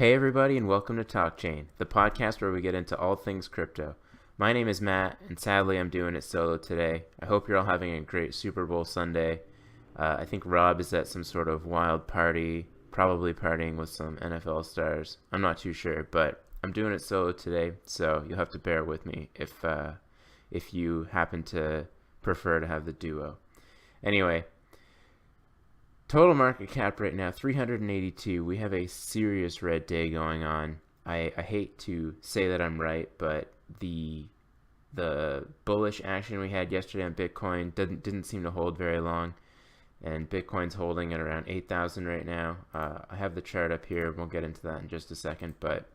Hey everybody, and welcome to Talk Chain, the podcast where we get into all things crypto. My name is Matt, and sadly I'm doing it solo today. I hope you're all having a great Super Bowl Sunday. I think Rob is at some sort of wild party, probably partying with some NFL stars. I'm not too sure, but I'm doing it solo today, so you'll have to bear with me if you happen to prefer to have the duo. Anyway, total market cap right now, 382. We have a serious red day going on. I hate to say that I'm right, but the bullish action we had yesterday on Bitcoin didn't seem to hold very long, and Bitcoin's holding at around 8,000 right now. I have the chart up here. We'll get into that in just a second, but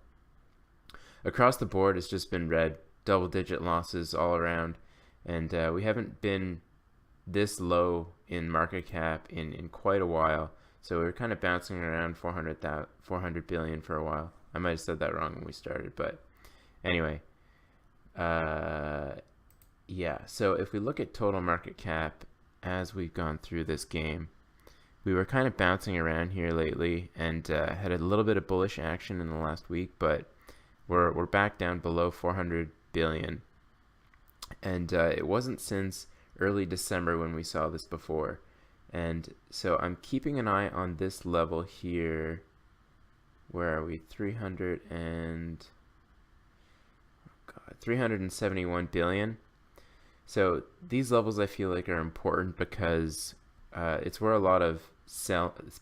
across the board, it's just been red, double-digit losses all around, and we haven't been this low in market cap in quite a while. So we were kind of bouncing around 400 billion for a while. I might have said that wrong when we started, but anyway, yeah. So if we look at total market cap as we've gone through this game, we were kind of bouncing around here lately and had a little bit of bullish action in the last week, but we're back down below 400 billion, and it wasn't since early December when we saw this before. And so I'm keeping an eye on this level here. Where are we? 371 billion. So these levels I feel like are important because it's where a lot of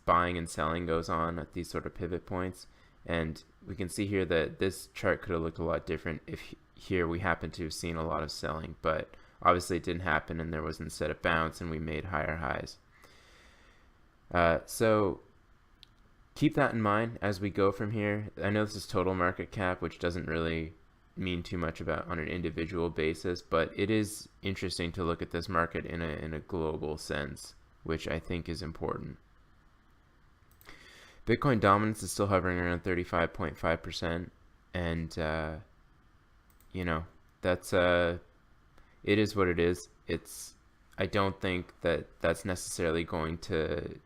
buying and selling goes on at these sort of pivot points. And we can see here that this chart could have looked a lot different if here we happen to have seen a lot of selling, but obviously it didn't happen, and there was instead a bounce, and we made higher highs. So keep that in mind as we go from here. I know this is total market cap, which doesn't really mean too much about on an individual basis, but it is interesting to look at this market in a global sense, which I think is important. Bitcoin dominance is still hovering around 35.5%, and that's it is what it is. I don't think that that's necessarily going to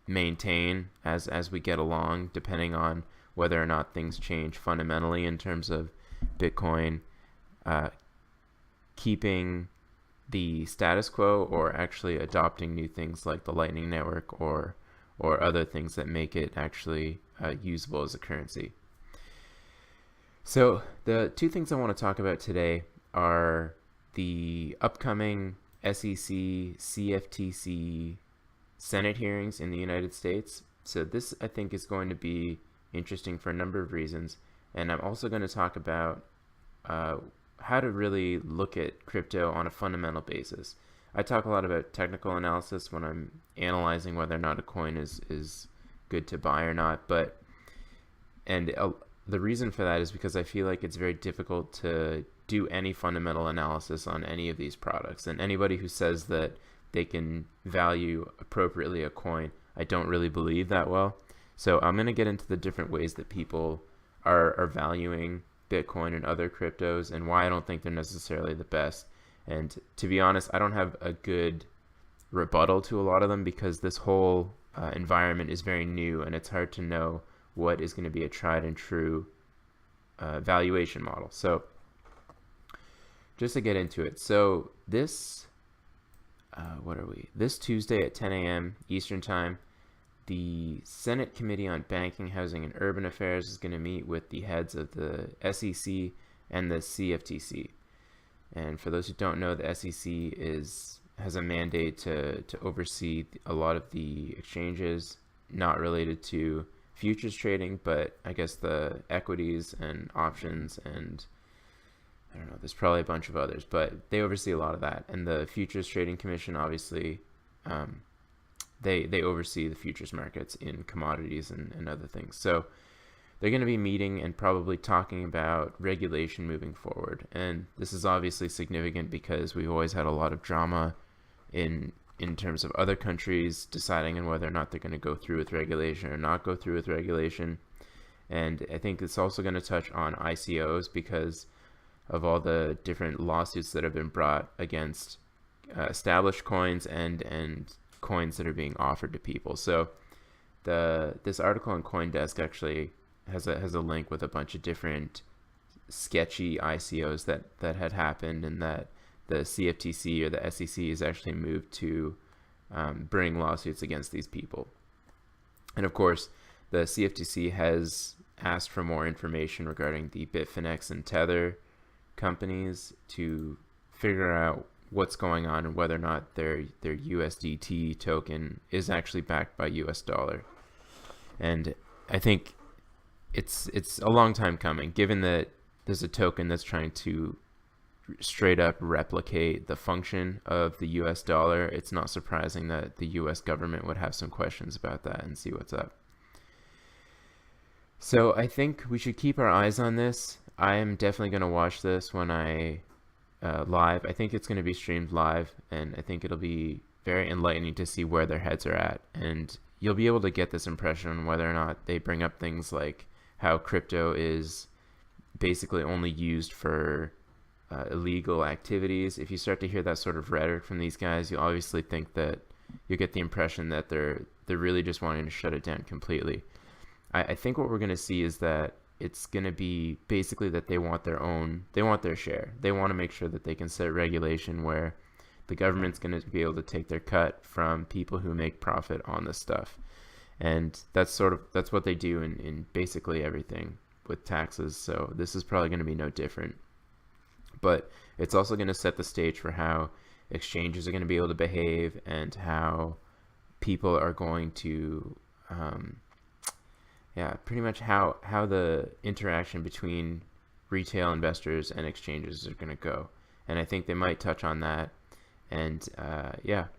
maintain as we get along, depending on whether or not things change fundamentally in terms of Bitcoin keeping the status quo or actually adopting new things like the Lightning Network or other things that make it actually usable as a currency. So the two things I want to talk about today are the upcoming SEC, CFTC Senate hearings in the United States. So this, I think, is going to be interesting for a number of reasons. And I'm also going to talk about how to really look at crypto on a fundamental basis. I talk a lot about technical analysis when I'm analyzing whether or not a coin is good to buy or not. The reason for that is because I feel like it's very difficult to do any fundamental analysis on any of these products. And anybody who says that they can value appropriately a coin, I don't really believe that well. So I'm going to get into the different ways that people are valuing Bitcoin and other cryptos and why I don't think they're necessarily the best. And to be honest, I don't have a good rebuttal to a lot of them because this whole environment is very new and it's hard to know what is going to be a tried and true valuation model. So just to get into it, so this this Tuesday at 10 a.m. Eastern Time, the Senate Committee on Banking, Housing, and Urban Affairs is going to meet with the heads of the SEC and the CFTC. And for those who don't know, the SEC has a mandate to oversee a lot of the exchanges not related to futures trading, but I guess the equities and options and I don't know, there's probably a bunch of others, but they oversee a lot of that. And the Futures Trading Commission, obviously, they oversee the futures markets in commodities and other things. So they're going to be meeting and probably talking about regulation moving forward. And this is obviously significant because we've always had a lot of drama in terms of other countries deciding on whether or not they're going to go through with regulation or not go through with regulation. And I think it's also going to touch on ICOs because of all the different lawsuits that have been brought against established coins and coins that are being offered to people. So this article on CoinDesk actually has a link with a bunch of different sketchy ICOs that had happened, and that the CFTC or the SEC has actually moved to bring lawsuits against these people. And of course, the CFTC has asked for more information regarding the Bitfinex and Tether companies to figure out what's going on and whether or not their USDT token is actually backed by US dollar. And I think it's a long time coming, given that there's a token that's trying to straight up replicate the function of the US dollar. It's not surprising that the US government would have some questions about that and see what's up. So I think we should keep our eyes on this. I am definitely going to watch this when I live. I think it's going to be streamed live, and I think it'll be very enlightening to see where their heads are at. And you'll be able to get this impression on whether or not they bring up things like how crypto is basically only used for illegal activities. If you start to hear that sort of rhetoric from these guys, you obviously think that you get the impression that they're really just wanting to shut it down completely. I think what we're going to see is that it's going to be basically that they want their share. They want to make sure that they can set regulation where the government's going to be able to take their cut from people who make profit on this stuff. And that's what they do in basically everything with taxes. So this is probably going to be no different. But it's also going to set the stage for how exchanges are going to be able to behave, and how people are going to pretty much how the interaction between retail investors and exchanges are going to go. And I think they might touch on that. And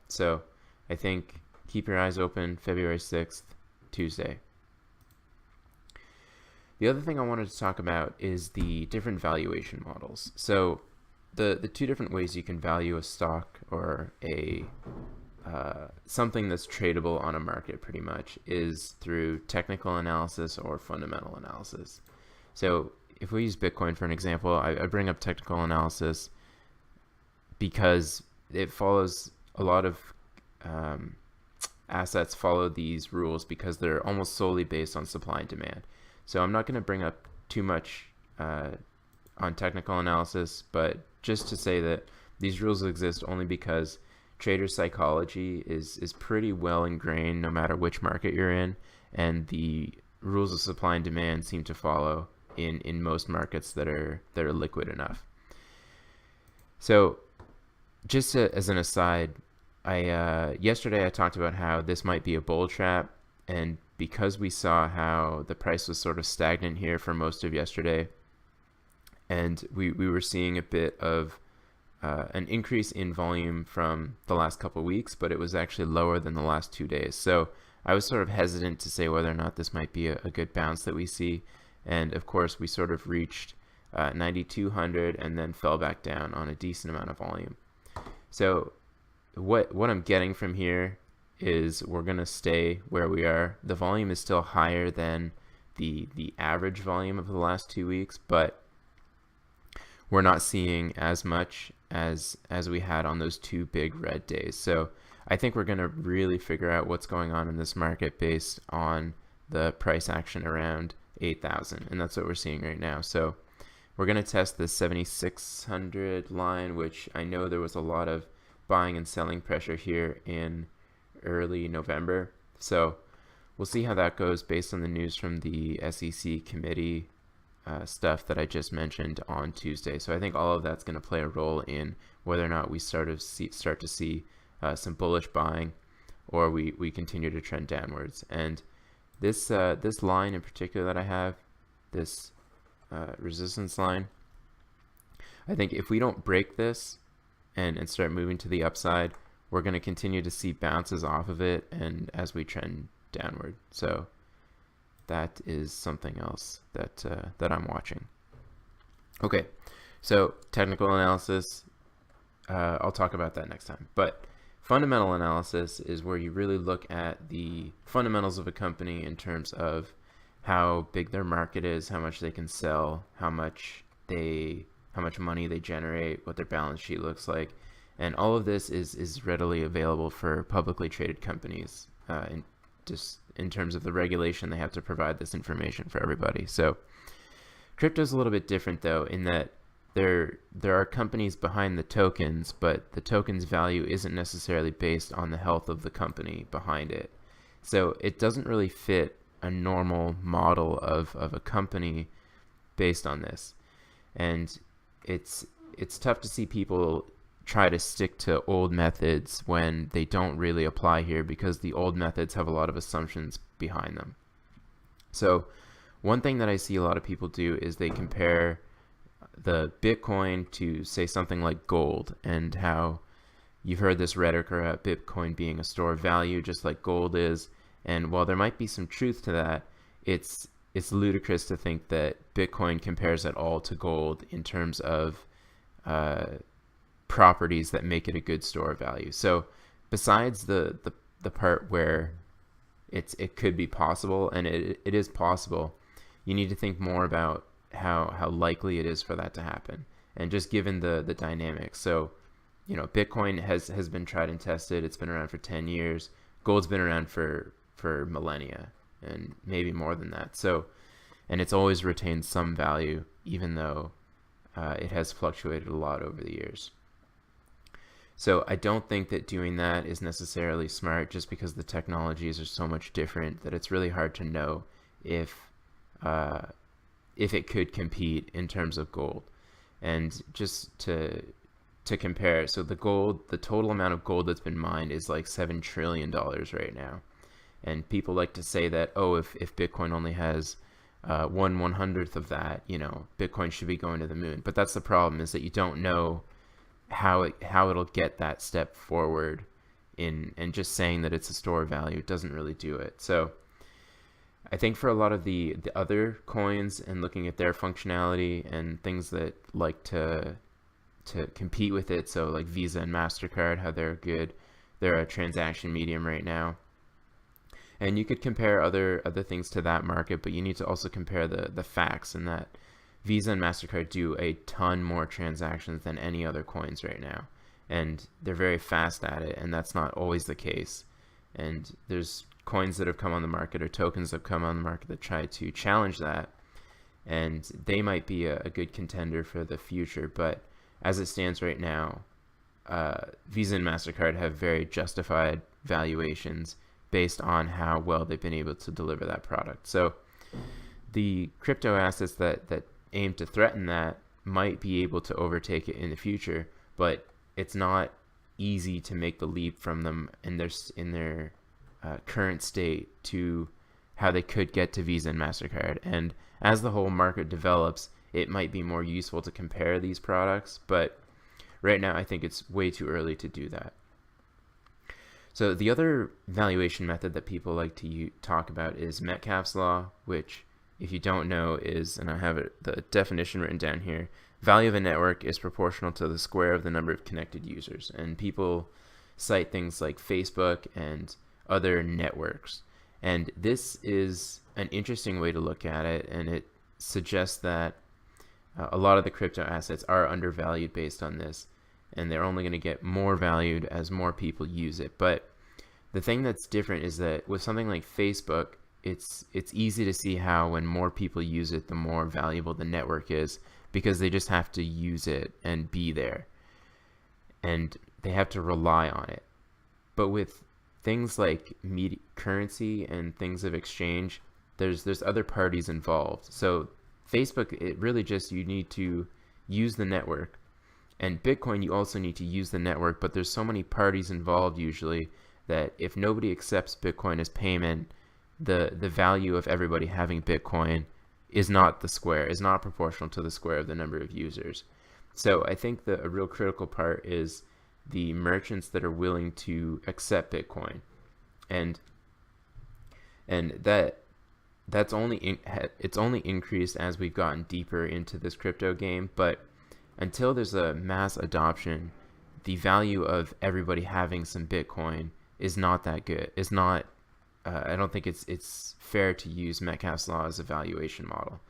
so I think keep your eyes open, February 6th, Tuesday. The other thing I wanted to talk about is the different valuation models. So the two different ways you can value a stock or a something that's tradable on a market pretty much is through technical analysis or fundamental analysis. So if we use Bitcoin for an example, I bring up technical analysis because it follows a lot of assets follow these rules because they're almost solely based on supply and demand. So I'm not going to bring up too much on technical analysis, but just to say that these rules exist only because trader psychology is pretty well ingrained no matter which market you're in, and the rules of supply and demand seem to follow in most markets that are liquid enough. So just as an aside, yesterday I talked about how this might be a bull trap, and because we saw how the price was sort of stagnant here for most of yesterday, and we were seeing a bit of an increase in volume from the last couple of weeks, but it was actually lower than the last 2 days. So I was sort of hesitant to say whether or not this might be a good bounce that we see. And of course, we sort of reached 9,200 and then fell back down on a decent amount of volume. So what I'm getting from here is we're going to stay where we are. The volume is still higher than the average volume of the last 2 weeks, but we're not seeing as much as we had on those two big red days. So I think we're going to really figure out what's going on in this market based on the price action around 8,000, and that's what we're seeing right now. So we're going to test the 7,600 line, which I know there was a lot of buying and selling pressure here in early November. So we'll see how that goes based on the news from the SEC committee stuff that I just mentioned on Tuesday. So I think all of that's going to play a role in whether or not we start to see some bullish buying, or we continue to trend downwards. And this line in particular that I have, this resistance line, I think if we don't break this and start moving to the upside, we're going to continue to see bounces off of it and as we trend downward. So that is something else that I'm watching. Okay, so technical analysis, I'll talk about that next time. But fundamental analysis is where you really look at the fundamentals of a company in terms of how big their market is, how much they can sell, how much money they generate, what their balance sheet looks like. And all of this is readily available for publicly traded companies in terms of the regulation. They have to provide this information for everybody. So crypto's a little bit different though, in that there are companies behind the tokens, but the token's value isn't necessarily based on the health of the company behind it. So it doesn't really fit a normal model of a company based on this. And it's tough to see people try to stick to old methods when they don't really apply here, because the old methods have a lot of assumptions behind them. So one thing that I see a lot of people do is they compare the Bitcoin to, say, something like gold, and how you've heard this rhetoric about Bitcoin being a store of value just like gold is. And while there might be some truth to that, it's ludicrous to think that Bitcoin compares at all to gold in terms of properties that make it a good store of value. So besides the part where it could be possible, and it is possible, you need to think more about how likely it is for that to happen, and just given the dynamics. So, you know, Bitcoin has been tried and tested. It's been around for 10 years. Gold's been around for millennia, and maybe more than that. So, and it's always retained some value, even though it has fluctuated a lot over the years. So I don't think that doing that is necessarily smart, just because the technologies are so much different that it's really hard to know if it could compete in terms of gold. And just to compare, so the total amount of gold that's been mined is like $7 trillion right now. And people like to say that, oh, if Bitcoin only has 1/100th of that, you know, Bitcoin should be going to the moon. But that's the problem, is that you don't know how it'll get that step forward and just saying that it's a store of value doesn't really do it. So I think for a lot of the other coins, and looking at their functionality and things that like to compete with it, so like Visa and MasterCard, how they're a transaction medium right now. And you could compare other things to that market, but you need to also compare the facts, and that Visa and MasterCard do a ton more transactions than any other coins right now. And they're very fast at it, and that's not always the case. And there's coins that have come on the market, or tokens that have come on the market, that try to challenge that. And they might be a good contender for the future. But as it stands right now, Visa and MasterCard have very justified valuations based on how well they've been able to deliver that product. So the crypto assets that aim to threaten that might be able to overtake it in the future, but it's not easy to make the leap from them in their current state to how they could get to Visa and MasterCard. And as the whole market develops, it might be more useful to compare these products, but right now I think it's way too early to do that. So the other valuation method that people like to talk about is Metcalfe's law, which, if you don't know, is, and I have the definition written down here, value of a network is proportional to the square of the number of connected users. And people cite things like Facebook and other networks. And this is an interesting way to look at it, and it suggests that a lot of the crypto assets are undervalued based on this, and they're only going to get more valued as more people use it. But the thing that's different is that with something like Facebook, it's easy to see how when more people use it, the more valuable the network is, because they just have to use it and be there, and they have to rely on it. But with things like currency and things of exchange, there's other parties involved. So Facebook, it really just, you need to use the network. And Bitcoin, you also need to use the network, but there's so many parties involved usually that if nobody accepts Bitcoin as payment, the value of everybody having Bitcoin is not proportional to the square of the number of users. So I think a real critical part is the merchants that are willing to accept Bitcoin, and it's only increased as we've gotten deeper into this crypto game. But until there's a mass adoption, the value of everybody having some Bitcoin is not that good. It's not. I don't think it's fair to use Metcalfe's law as a valuation model.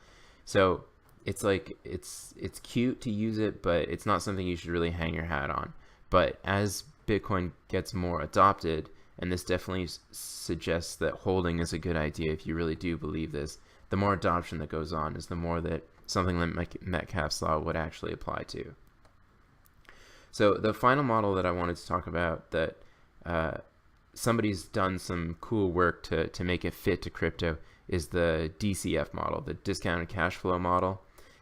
So it's like it's cute to use it, but it's not something you should really hang your hat on. But as Bitcoin gets more adopted, and this definitely suggests that holding is a good idea if you really do believe this. The more adoption that goes on is the more that something like Metcalfe's law would actually apply to. So the final model that I wanted to talk about that somebody's done some cool work to make it fit to crypto is the DCF model, the discounted cash flow model.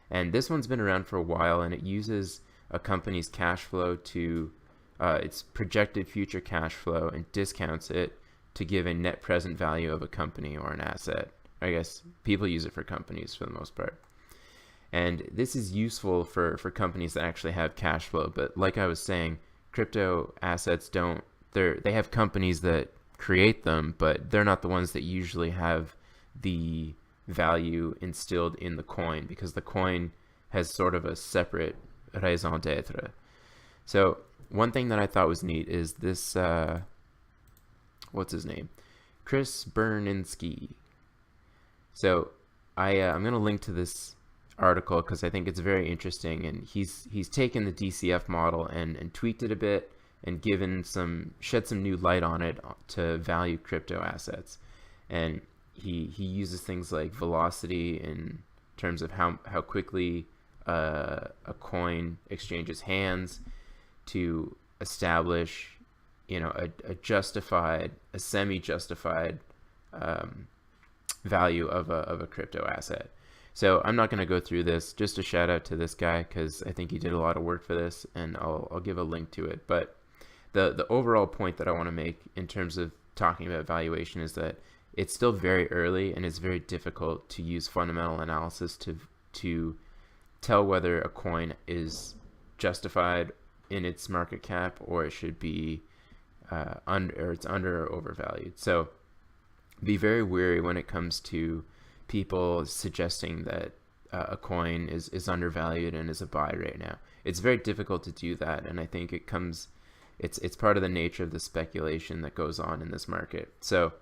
And this one's been around for a while, and it uses a company's cash flow to its projected future cash flow and discounts it to give a net present value of a company or an asset. I guess people use it for companies for the most part. And this is useful for companies that actually have cash flow. But like I was saying, crypto assets they have companies that create them, but they're not the ones that usually have the value instilled in the coin, because the coin has sort of a separate raison d'etre. So one thing that I thought was neat is this, what's his name? Chris Burniske. So I'm going to link to this article because I think it's very interesting, and he's taken the DCF model and tweaked it a bit and shed some new light on it to value crypto assets. And he uses things like velocity in terms of how quickly a coin exchanges hands to establish, a semi-justified value of a crypto asset. So I'm not going to go through this. Just a shout out to this guy because I think he did a lot of work for this, and I'll give a link to it. But the overall point that I want to make in terms of talking about valuation is that it's still very early, and it's very difficult to use fundamental analysis to tell whether a coin is justified in its market cap or it should be under or overvalued. So be very wary when it comes to people suggesting that a coin is undervalued and is a buy right now. It's very difficult to do that, and I think it's part of the nature of the speculation that goes on in this market. So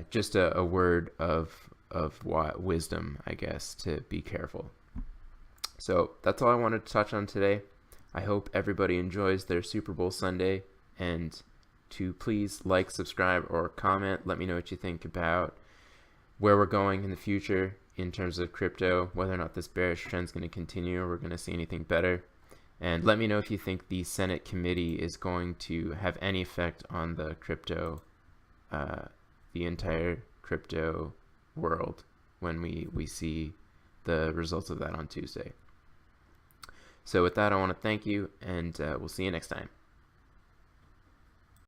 just a word of wisdom, I guess, to be careful. So that's all I wanted to touch on today. I hope everybody enjoys their Super Bowl Sunday, and to please like, subscribe, or comment. Let me know what you think about where we're going in the future in terms of crypto, whether or not this bearish trend is going to continue or we're going to see anything better. And let me know if you think the Senate committee is going to have any effect on the entire crypto world when we see the results of that on Tuesday. So with that, I want to thank you, and we'll see you next time.